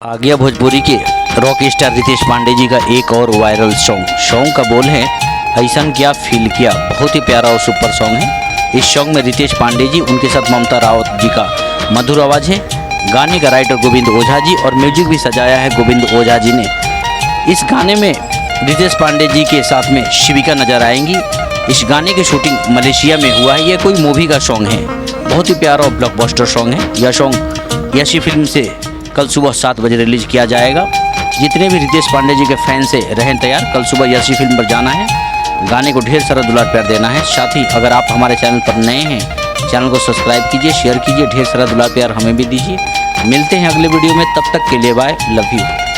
आ गया भोजपुरी के rock star Ritesh Pandey ji का एक और वायरल सॉन्ग का बोल है ऐसन क्या फील किया। बहुत ही प्यारा और सुपर सॉन्ग है। इस सॉन्ग में रितेश पांडे जी, उनके साथ ममता रावत जी का मधुर आवाज़ है। गाने का राइटर गोविंद ओझा जी और म्यूजिक भी सजाया है गोविंद ओझा जी ने। इस गाने में रितेश पांडे जी के साथ में शिविका नजर आएंगी। इस गाने की शूटिंग मलेशिया में हुआ है। यह कोई मूवी का सॉन्ग है। बहुत ही प्यारा और ब्लॉकबस्टर सॉन्ग है। यह सॉन्ग यशी फिल्म से कल सुबह 7 बजे रिलीज किया जाएगा। जितने भी रितेश पांडे जी के फैन से रहें तैयार, कल सुबह यशी फिल्म पर जाना है। गाने को ढेर सारा दुलार प्यार देना है। साथ ही अगर आप हमारे चैनल पर नए हैं, चैनल को सब्सक्राइब कीजिए, शेयर कीजिए, ढेर सारा दुलार प्यार हमें भी दीजिए। मिलते हैं अगले वीडियो में, तब तक के लिए बाय, लव यू।